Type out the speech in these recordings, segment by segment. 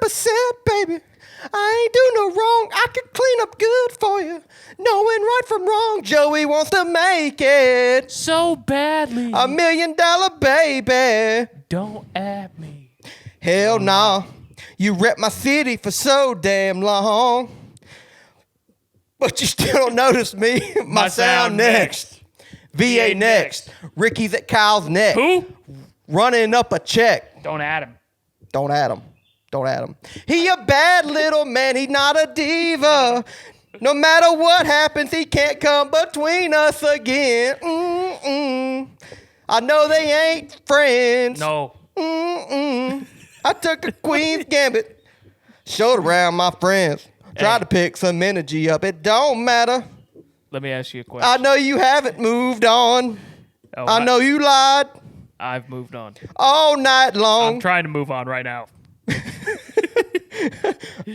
represent, baby. I ain't do no wrong. I can clean up good for you. Knowing right from wrong. Joey wants to make it so badly. $1 million baby. Don't at me. Hell nah. You rep my city for so damn long. But you still don't notice me. My sound next. VA next. Ricky's at Kyle's neck. Who? Running up a check. Don't at him. Don't at him. Don't at him. He a bad little man. He not a diva. No matter what happens, he can't come between us again. I know they ain't friends. No. I took a Queen's Gambit. Showed around my friends. Tried to pick some energy up. It don't matter. Let me ask you a question. I know you haven't moved on. Oh, I know you lied. I've moved on. All night long. I'm trying to move on right now.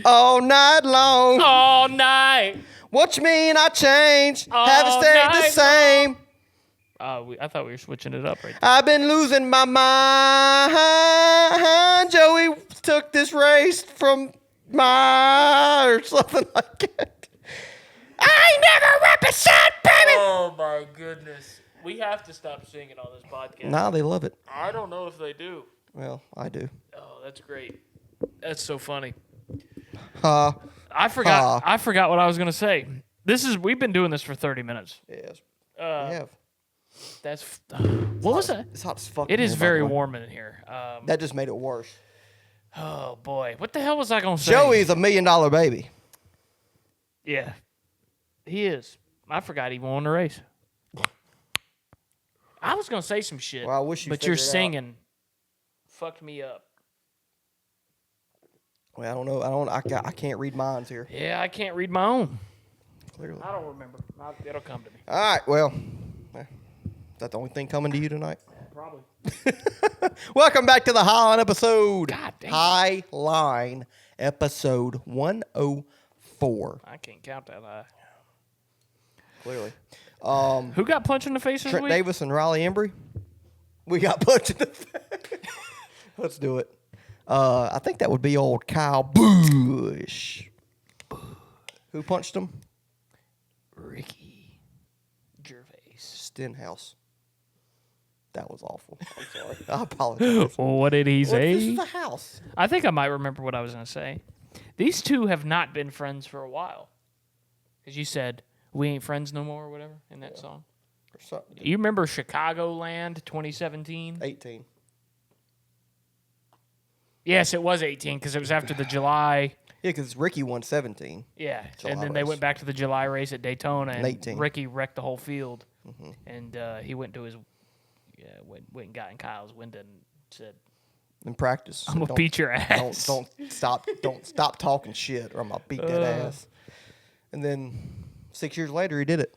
All night long. All night. What you mean I changed? All Haven't stayed the night same. I thought we were switching it up right there. I've been losing my mind. Joey took this race from or something like that. I never represent, baby. Oh my goodness. We have to stop singing on this podcast. Nah, they love it. I don't know if they do. Well, I do. Oh, that's great. That's so funny. I forgot what I was gonna say. We've been doing this for 30 minutes. Yes. We have. That's what was that? It's hot as fuck. It is here, very by the way. warm in here. That just made it worse. Oh boy, what the hell was I gonna say? Joey's $1 million baby. Yeah, he is. I forgot he won the race. I was gonna say some shit. Well, I wish you. But your singing fucked me up. Well, I don't know. I can't read minds here. Yeah, I can't read my own. Clearly. I don't remember. It'll come to me. All right. Well, is that the only thing coming to you tonight? Probably. Welcome back to the Highline episode. God damn. Highline episode 104. I can't count that high. Clearly. Who got punched in the face this Trent week? Davis and Riley Embree. We got punched in the face. Let's do it. I think that would be old Kyle Busch. Who punched him? Ricky Gervais. Stenhouse. That was awful. I'm sorry. I apologize. Well, what did he say? This is the house. I think I might remember what I was going to say. These two have not been friends for a while. Because you said, we ain't friends no more or whatever in that song. Or something. You remember Chicagoland 2017? 18. Yes, it was 18 because it was after the July. Yeah, because Ricky won 17. Yeah, July and then they race. went back to the July race at Daytona, and 18. Ricky wrecked the whole field. And he went to his, went and got in Kyle's window and said, In practice. "I'm gonna beat your ass." Don't stop talking shit, or I'm gonna beat that ass. And then 6 years later, he did it.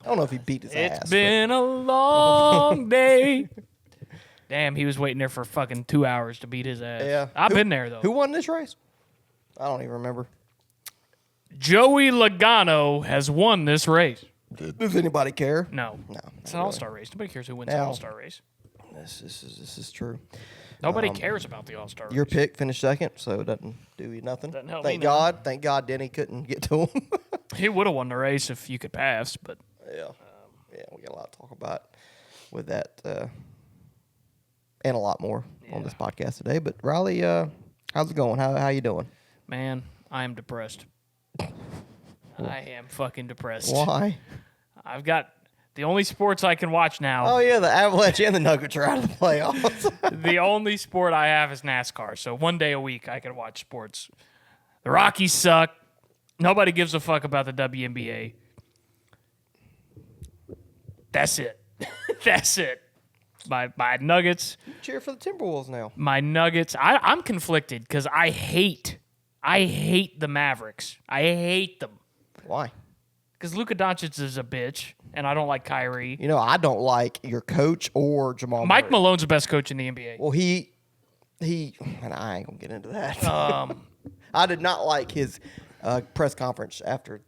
I don't know if he beat his ass. It's been a long day. Damn, he was waiting there for fucking 2 hours to beat his ass. Yeah, I've been there though. Who won this race? I don't even remember. Joey Logano has won this race. Does anybody care? No, No. it's an all-star race. Nobody cares who wins an Now- all-star race. This is true. Nobody cares about the all-star race. Your pick finished second, so it doesn't do you nothing. Doesn't help Thank me none. God. Thank God Denny couldn't get to him. He would have won the race if you could pass, but Yeah. We got a lot to talk about with that and a lot more on this podcast today. But Riley, how's it going? How you doing? man, I am depressed. I am fucking depressed. Why? I've got the only sports I can watch now. Oh, yeah, the Avalanche and the Nuggets are out of the playoffs. The only sport I have is NASCAR. So one day a week I can watch sports. The Rockies suck. Nobody gives a fuck about the WNBA. That's it. That's it. My Nuggets. Cheer for the Timberwolves now. My Nuggets. I'm conflicted because I hate the Mavericks. I hate them. Why? Because Luka Doncic is a bitch, and I don't like Kyrie. You know, I don't like your coach or Jamal Mike Murray. Malone's the best coach in the NBA. Well, he, and I ain't going to get into that. I did not like his press conference after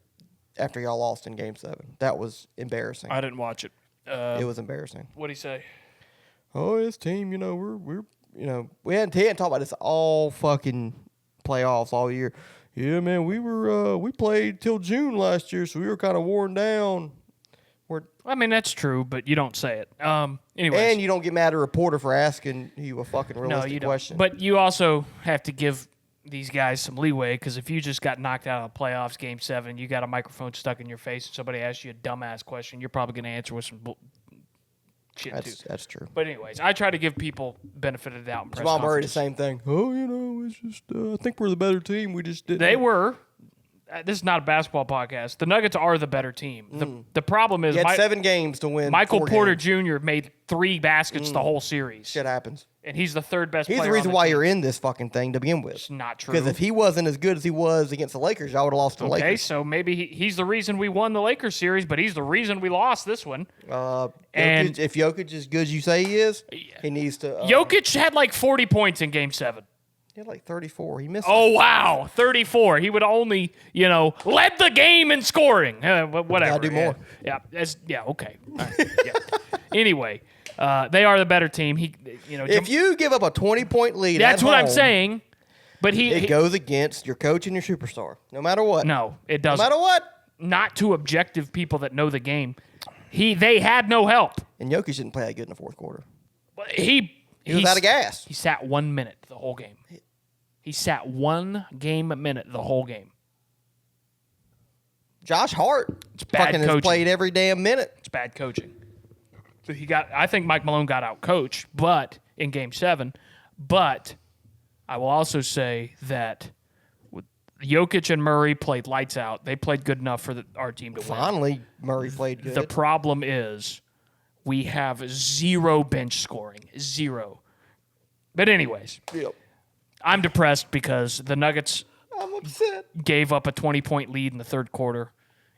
y'all lost in Game 7. That was embarrassing. I didn't watch it. It was embarrassing. What'd he say? Oh, this team, you know, we're he hadn't talked about this all fucking playoffs all year. Yeah, man, we played till June last year, so we were kind of worn down. I mean, that's true, but you don't say it. Anyways. And you don't get mad at a reporter for asking you a fucking realistic question. But you also have to give these guys some leeway, because if you just got knocked out of the playoffs, Game 7, you got a microphone stuck in your face, and somebody asks you a dumbass question, you're probably going to answer with some shit, too. That's true. But anyways, I try to give people benefit of the doubt in press Jamal Murray, the conferences. same thing. Oh, it's just, I think we're the better team. We just didn't. They were. This is not a basketball podcast. The Nuggets are the better team. The problem is You had 7 games to win. Michael 4 Porter games. Jr. made 3 baskets the whole series. Shit happens. And he's the third best player He's the reason on why team. you're in this fucking thing to begin with. It's not true. Because if he wasn't as good as he was against the Lakers, y'all would have lost to the Okay, Lakers. so maybe he's the reason we won the Lakers series, but he's the reason we lost this one. And if Jokic is good as you say he is, he needs to. Jokic had like 40 points in Game 7. He had like 34. He missed. Oh, wow. 34. He would only, led the game in scoring. Whatever. Gotta do more. Yeah, okay. All right, yeah. Anyway, they are the better team. If you give up a 20-point lead, that's at what I'm home, Saying. But it goes against your coach and your superstar, no matter what. No, it doesn't. No matter what. Not to objective people that know the game. They had no help. And Jokic didn't play that good in the fourth quarter. But He was out of gas. He sat 1 minute the whole game. He sat 1 minute the whole game. Josh Hart bad fucking has coaching. played every damn minute. It's bad coaching. So I think Mike Malone got out coached, but in Game 7. But I will also say that Jokic and Murray played lights out. They played good enough for our team to win. Finally, Murray played good. The problem is we have 0 bench scoring. 0. But anyways, Yep. I'm depressed because the Nuggets I'm upset. gave up a 20-point lead in the third quarter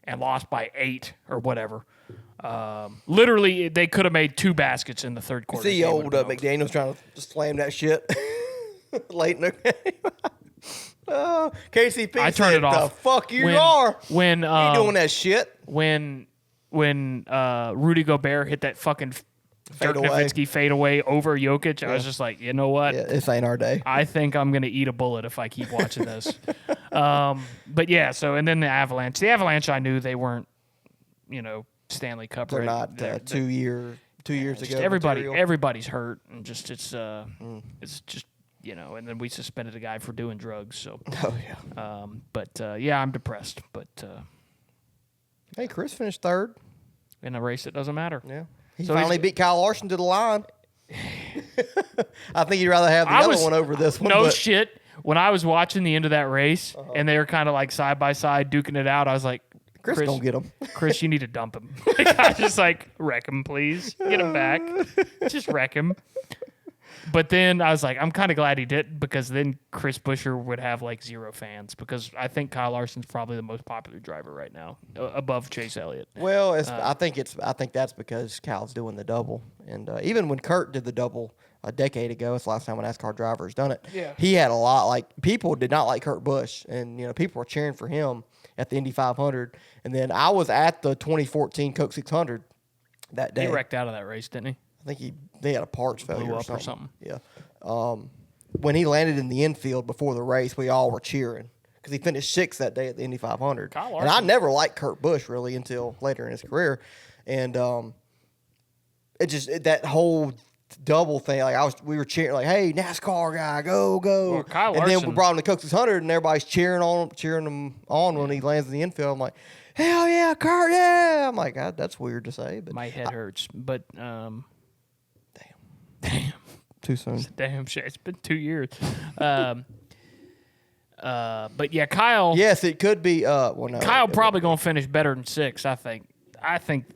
and lost by 8 or whatever. Literally, they could have made 2 baskets in the third quarter. See old McDaniels trying to just slam that shit late in the game. KCP I said, turned it off. The fuck you are. When you doing that shit. When Rudy Gobert hit that fucking Dirk away. Nowitzki fadeaway over Jokic, I was just like, you know what? Yeah, this ain't our day. I think I'm going to eat a bullet if I keep watching this. But yeah, and then the Avalanche. The Avalanche, I knew they weren't, Stanley Cup. They're ready. not 2 years ago. Everybody's hurt, and it's just and then we suspended a guy for doing drugs. So, I'm depressed. But hey, Chris finished 3rd. in a race that doesn't matter. Yeah, he So finally beat Kyle Larson to the line. I think you'd rather have the other one over this one. No but shit. When I was watching the end of that race, and they were kind of like side by side duking it out, I was like, Chris gonna get him. Chris, you need to dump him. I was just like, wreck him, please. Get him back. Just wreck him. But then I was like, I'm kind of glad he didn't, because then Chris Buescher would have like 0 fans, because I think Kyle Larson's probably the most popular driver right now, above Chase Elliott. Well, I think that's because Kyle's doing the double, and even when Kurt did the double a decade ago, it's the last time a NASCAR driver has done it. Yeah. He had a lot, like, people did not like Kurt Busch, and people were cheering for him at the Indy 500. And then I was at the 2014 Coke 600 that day. He wrecked out of that race, didn't he? I think they had a parts failure Blew or up something. or something. Yeah. When he landed in the infield before the race, we all were cheering because he finished 6th that day at the Indy 500. Kyle And I Larson. never liked Kurt Busch really until later in his career, and that whole double thing. Like we were cheering like, "Hey, NASCAR guy, go!" Well, Kyle and then Larson- we brought him to Coke 600, and everybody's cheering him on when he lands in the infield. I'm like, "Hell yeah, Kurt! Yeah!" I'm like, God, that's weird to say, but My head hurts. But, damn, too soon. damn shit. It's been 2 years. But yeah, Kyle. Yes, it could be. Well, no, Kyle probably going to finish better than 6, I think. I think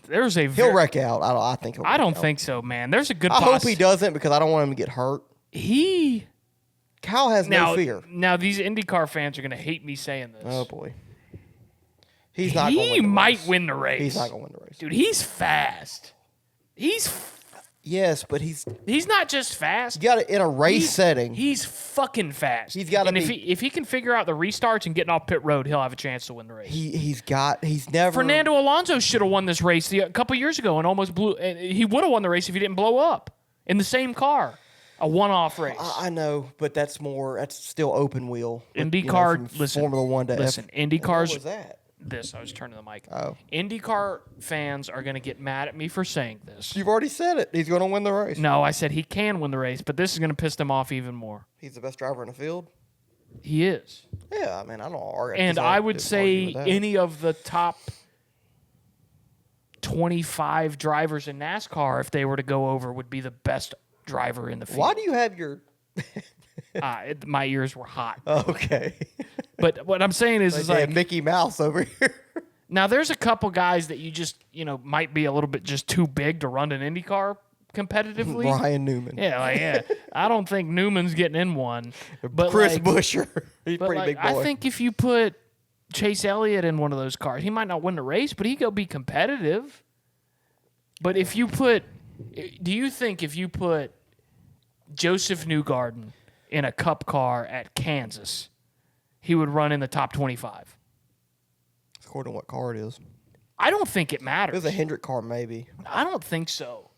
there's a. He'll wreck out. I think he'll. I wreck don't out. think so, man. There's a good. I hope he doesn't because I don't want him to get hurt. Kyle has no fear. Now these IndyCar fans are going to hate me saying this. Oh boy, he's not. He might win the race. He's not going to win the race, dude. He's fast. Yes, but he's not just fast. You got it in a race setting. He's fucking fast. He's got to be. If he can figure out the restarts and getting off pit road, he'll have a chance to win the race. He's never. Fernando Alonso should have won this race a couple years ago and almost blew. He would have won the race if he didn't blow up in the same car. A one-off race. I know, but that's still open wheel. IndyCar, from listen. Formula One to Listen, F. What IndyCar's was that? this. I was turning the mic. Oh. IndyCar fans are going to get mad at me for saying this. You've already said it. He's going to win the race. No, I said he can win the race, but this is going to piss them off even more. He's the best driver in the field. He is. Yeah, I mean, I don't argue. And I would say any of the top 25 drivers in NASCAR, if they were to go over, would be the best driver in the field. Why do you have your... My ears were hot. Okay. But what I'm saying is like Mickey Mouse over here. Now, there's a couple guys that you just, might be a little bit just too big to run an IndyCar competitively. Ryan Newman. Yeah. I don't think Newman's getting in one. But Chris Buescher. He's but pretty big boy. I think if you put Chase Elliott in one of those cars, he might not win the race, but he go be competitive. But if you put, do you think if you put Joseph Newgarden in a Cup car at Kansas, he would run in the top 25? According to what car it is. I don't think it matters. It was a Hendrick car, maybe. I don't think so.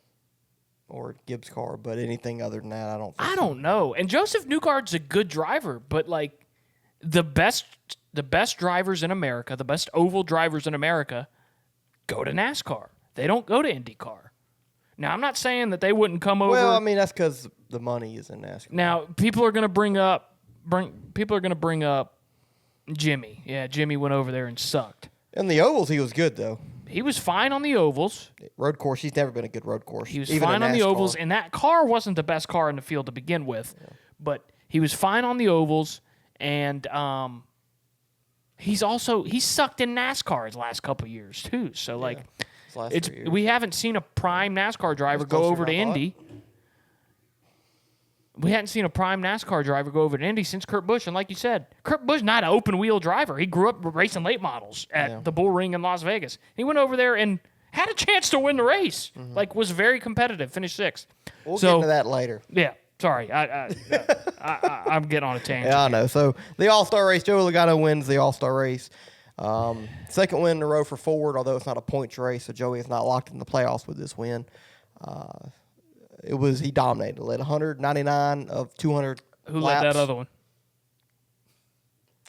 Or a Gibbs car, but anything other than that, I don't know. And Joseph Newgarden's a good driver, but like the best drivers in America, the best oval drivers in America, go to NASCAR. They don't go to IndyCar. Now, I'm not saying that they wouldn't come over. Well, I mean, that's because the money is in NASCAR. Now, people are going to bring up Jimmy. Yeah, Jimmy went over there and sucked. In the ovals, he was good, though. He was fine on the ovals. Road course, he's never been a good road course. He was fine on the ovals, and that car wasn't the best car in the field to begin with. Yeah. But he was fine on the ovals, and he sucked in NASCAR his last couple of years too. So we haven't seen a prime NASCAR driver go over to Indy. We hadn't seen a prime NASCAR driver go over to Indy since Kurt Busch. And like you said, Kurt Busch not an open-wheel driver. He grew up racing late models at the Bull Ring in Las Vegas. He went over there and had a chance to win the race. Mm-hmm. Was very competitive, finished sixth. We'll get into that later. Yeah, sorry. I'm getting on a tangent. Yeah, I know. So the All-Star race, Joey Logano wins the All-Star race. Second win in a row for Ford, although it's not a points race, so Joey is not locked in the playoffs with this win. He dominated. Led 199 of 200 Who laps. led that other one?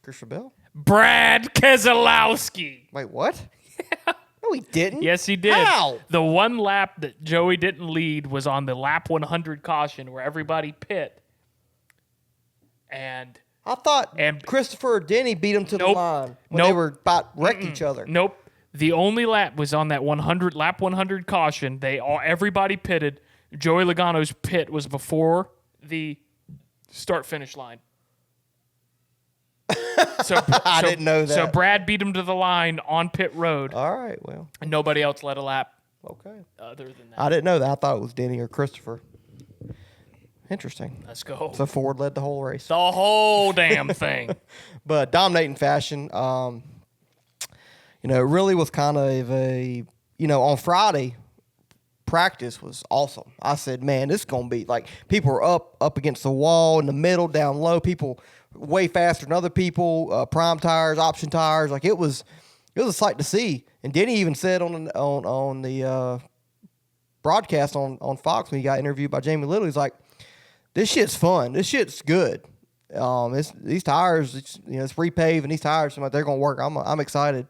Christopher Bell? Brad Keselowski. Wait, what? Yeah. No, he didn't. Yes, he did. How? The one lap that Joey didn't lead was on the lap 100 caution where everybody pit. And I thought Christopher or Denny beat him to the line when they were about wrecked each other. Nope. The only lap was on that lap 100 caution. Everybody pitted. Joey Logano's pit was before the start-finish line. I didn't know that. So Brad beat him to the line on pit road. All right, well. And nobody else led a lap. Okay. Other than that. I didn't know that. I thought it was Denny or Christopher. Interesting. Let's go. So Ford led the whole race. The whole damn thing. But dominating fashion. It really was kind of on Friday, practice was awesome. I said, man, this is going to be like people were up against the wall, in the middle, down low, people way faster than other people, prime tires, option tires. Like it was a sight to see. And Denny even said on the broadcast on Fox when he got interviewed by Jamie Little, he's like, this shit's fun. This shit's good. These tires, it's repave, and these tires, they're going to work. I'm excited.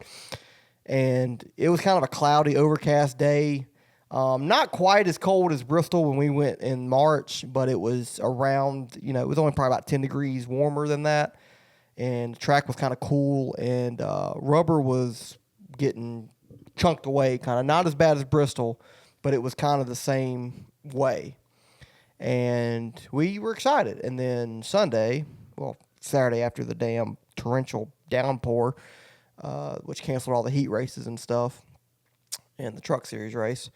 And it was kind of a cloudy, overcast day. Not quite as cold as Bristol when we went in March, but it was around, it was only probably about 10 degrees warmer than that. And the track was kind of cool, and rubber was getting chunked away, kind of not as bad as Bristol, but it was kind of the same way. And we were excited. And then Saturday after the damn torrential downpour, which canceled all the heat races and stuff and the Truck Series race,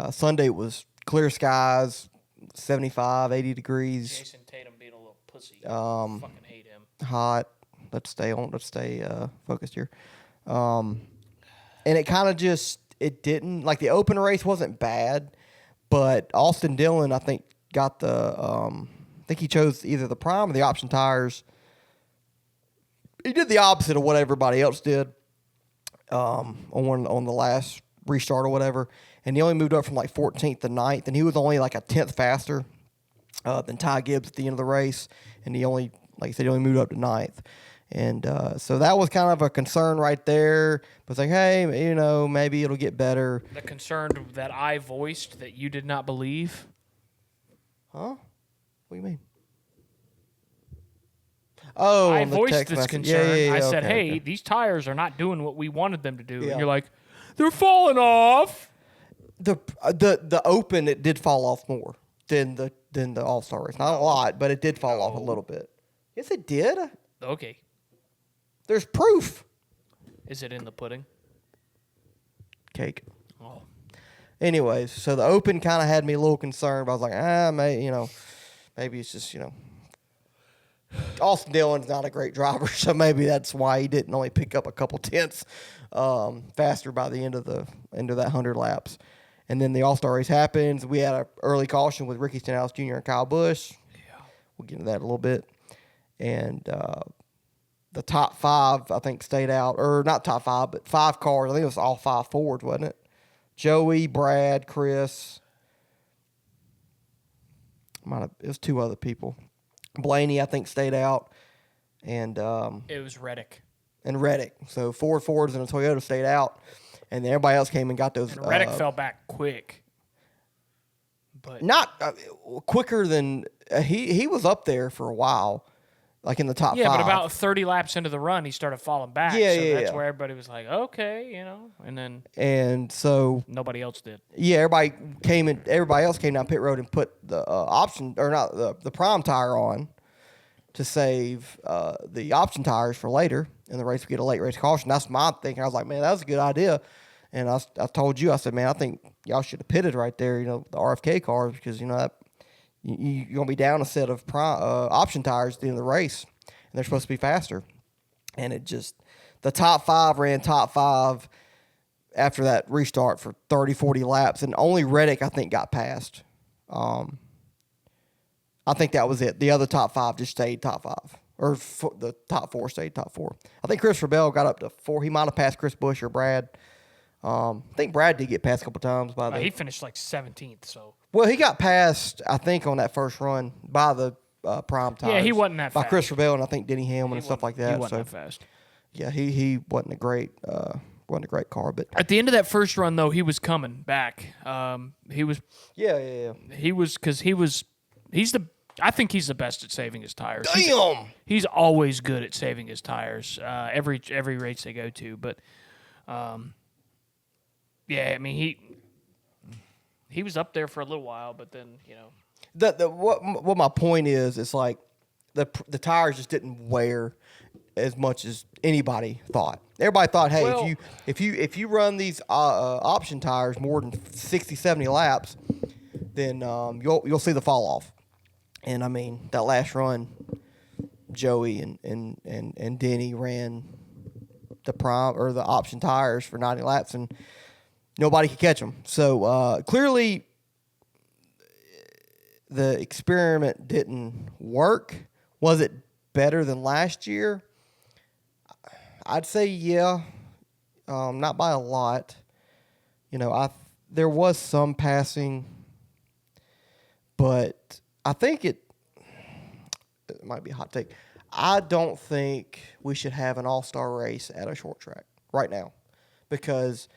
Sunday was clear skies, 75, 80 degrees. Jason Tatum being a little pussy. Fucking hate him. Hot. Let's stay focused here. And it kind of it didn't, like the open race wasn't bad, but Austin Dillon, I think, got I think he chose either the prime or the option tires. He did the opposite of what everybody else did on the last restart or whatever. And he only moved up from like 14th to 9th, and he was only like a 10th faster. than Ty Gibbs at the end of the race, and he only, like I said, he only moved up to ninth. And so that was kind of a concern right there. But it's like, hey, maybe it'll get better. The concern that I voiced that you did not believe. Huh? What do you mean? Oh, I on the voiced text this message. concern. Yeah, I said, okay, hey, okay. these tires are not doing what we wanted them to do. Yeah. And you're like, they're falling off. The Open, it did fall off more than the All-Star race. Not a lot, but it did fall off a little bit. Yes, it did. Okay. There's proof. Is it in the pudding? Cake. Oh. Anyways, so the Open kind of had me a little concerned. But I was like, maybe it's just, Austin Dillon's not a great driver, so maybe that's why he didn't only pick up a couple tenths faster by the end of that 100 laps. And then the All-Star race happens. We had an early caution with Ricky Stenhouse Jr. and Kyle Busch. Yeah. We'll get into that a little bit. And the top five, I think, stayed out. Or not top five, but 5 cars. I think it was all 5 Fords, wasn't it? Joey, Brad, Chris. It was 2 other people. Blaney, I think, stayed out. And It was Reddick. Reddick. So 4 Fords and a Toyota stayed out. And then everybody else came and got those. And Reddick fell back quick. But Not quicker than he was up there for a while, like in the top 5. yeah, but about 30 laps into the run, he started falling back. Yeah, so yeah, that's yeah. where everybody was like, okay, and then And so nobody else did. yeah, everybody else came down pit road and put the the prime tire on to save the option tires for later in the race. We get a late race caution. That's my thinking. I was like, man, that was a good idea. And I told you, I said, man, I think y'all should have pitted right there, the RFK cars, because, that you're going to be down a set of option tires at the end of the race, and they're supposed to be faster. And the top 5 ran top 5 after that restart for 30, 40 laps, and only Reddick, I think, got passed. I think that was it. The other top 5 just stayed top 5. Or the top 4 stayed top 4. I think Christopher Bell got up to 4. He might have passed Chris Busch or Brad. I think Brad did get passed a couple times by He finished like 17th, so. Well, he got passed, I think, on that first run by the prime tires. Yeah, he wasn't that by fast. Christopher Bell and I think Denny Hamlin and stuff like that. He wasn't that fast. Yeah, he wasn't a great car, but At the end of that first run, though, he was coming back. He was. yeah. He was because I think he's the best at saving his tires. Damn. He's always good at saving his tires. Every race they go to, but. Yeah, I mean he was up there for a little while, but then What my point is, it's like the tires just didn't wear as much as anybody thought. Everybody thought, hey, Well, if you run these option tires more than 60, 70 laps, then you'll see the fall off. And I mean that last run, Joey and Denny ran the prime or the option tires for 90 laps and. Nobody could catch them. So clearly, the experiment didn't work. Was it better than last year? I'd say yeah, not by a lot. There was some passing, but I think it might be a hot take. I don't think we should have an all-star race at a short track right now, because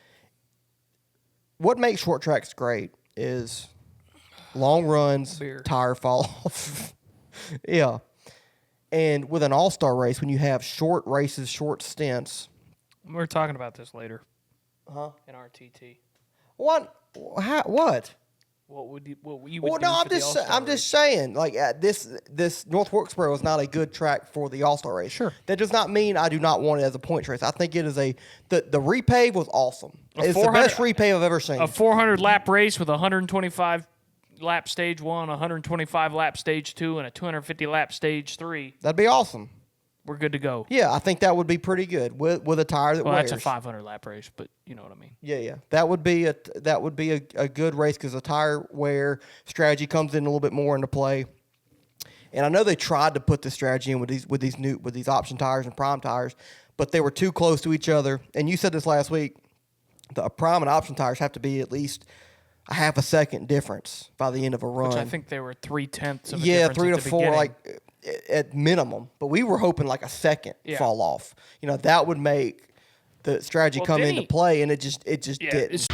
what makes short tracks great is long runs, tire fall off. Yeah. And with an all-star race, when you have short races, short stints. we're talking about this later. Huh? In RTT. What? What? What would you Well, do no, for the All-Star I'm race? just saying, like this North Wilkesboro is not a good track for the All-Star race. Sure. That does not mean I do not want it as a point race. I think it is the repave was awesome. It's the 400 best repave I've ever seen. A 400 lap race with 125 lap stage 1, 125 lap stage 2, and a 250 lap stage 3. That'd be awesome. We're good to go. Yeah, I think that would be pretty good with a tire that Well, wears. that's a 500 lap race, but you know what I mean. Yeah. That would be a good race because the tire wear strategy comes in a little bit more into play. And I know they tried to put this strategy in with these option tires and prime tires, but they were too close to each other. And you said this last week. The prime and option tires have to be at least a half a second difference by the end of a run. Which I think they were 0.3 of a Yeah, difference 3 at to the 4, beginning. like at minimum. But we were hoping like a second Yeah. fall off. You know, that would make the strategy come into Denny- play, and it just Yeah, didn't. it's-